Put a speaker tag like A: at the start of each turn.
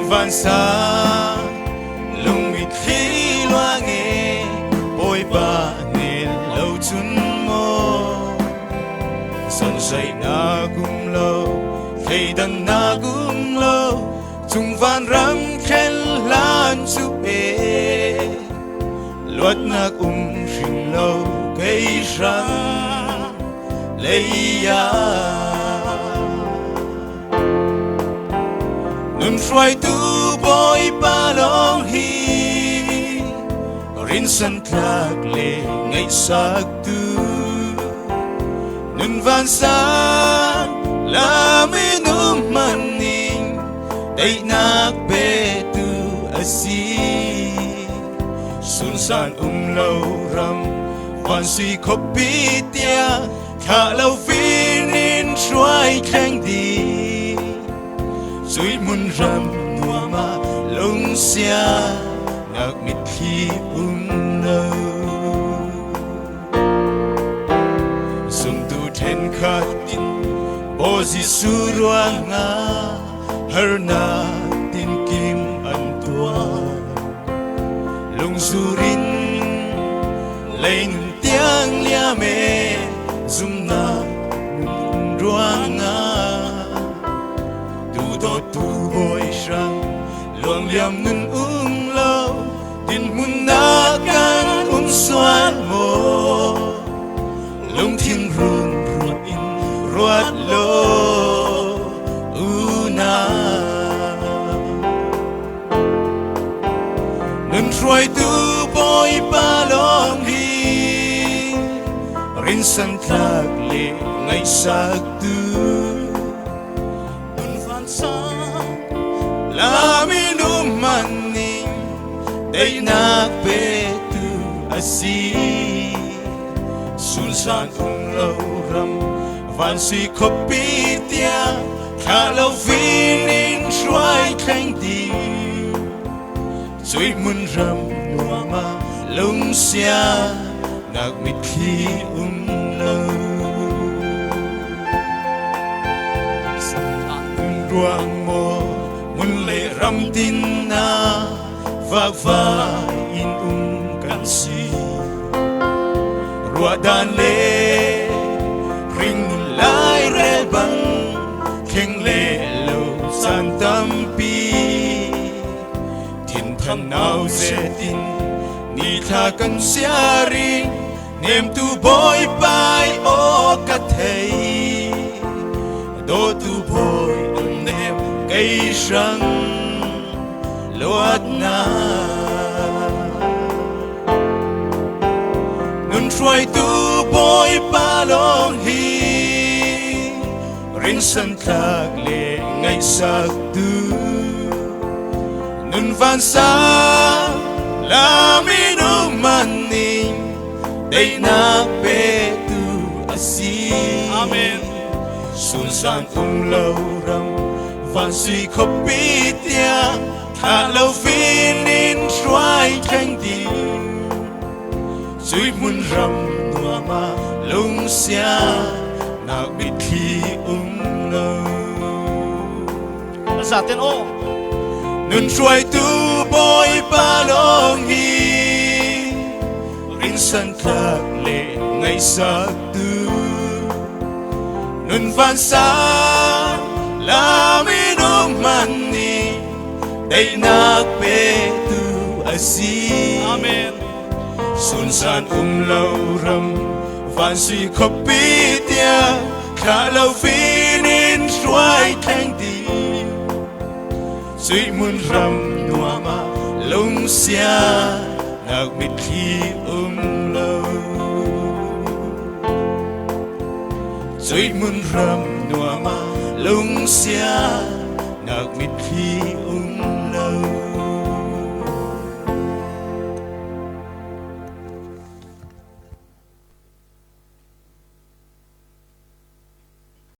A: van xa lung mịt khí loa nghe bôi ba nên lâu chun mô sân say na cũng lâu khi đàn na cũng lâu chung van rắm khen lan chu bê luật na rình lâu cây răng lấy ya nun xoay tu bôi ba long hi rin san thạc lệ ngày sắc tu nun van san la mi num maning day nak be tu asi sun san lâu ram van si kopi tia kha lâu phin in xoay khang đi dưới muôn rằm mùa mà lông xia ngạc mịt khi lâu dùng tu then khát tin bố gì su ruang nga hở na tin kim an tua lông du rin lấy tiếng lia mê dùng na ruang nga tu bôi sang luang liam nun lâu din mun na kan xoan mô lông thiên run ruột in ruột lô na nun trôi tu bôi ba long hi rin san thạc lệ ngày sắc tu la mi num maning day nak be tu asi sun san lâu ram van si kopi tia kha lâu vin in xoay khang đi dưới mun ram nua ma lông xia ngạc mịt khi lâu ruang mo mun lệ ram tin na vác va in kan si rua dan lệ ring lai re bang keng lệ lâu san tam pi tin thang nao se tin ni tha kan sia ring nem tu boy pai o ka thei do tu boy cây răng luat na nun xoay tu bôi ba long hi rin san thạc lệ ngày sắc tu nun van xa la mi num maning day nak be tu asi amen sun san lâu ram van si kopi tia kha lâu phin in xoay khang đi dưới muôn rằm nua ma lông xia ngạc mịt khi lâu giả tên ô nun xoay tu bôi ba long hi rin san thạc lệ ngày sắc tu nun van xa la mi num mani day nak be tu asi amen sun san lâu ram van si kopi tia kha lâu phin in xoay khang đi dưới muôn ram nua ma lông xia ngạc mịt khi lâu dưới muôn ram nua ma lông xia ngạc mịt khi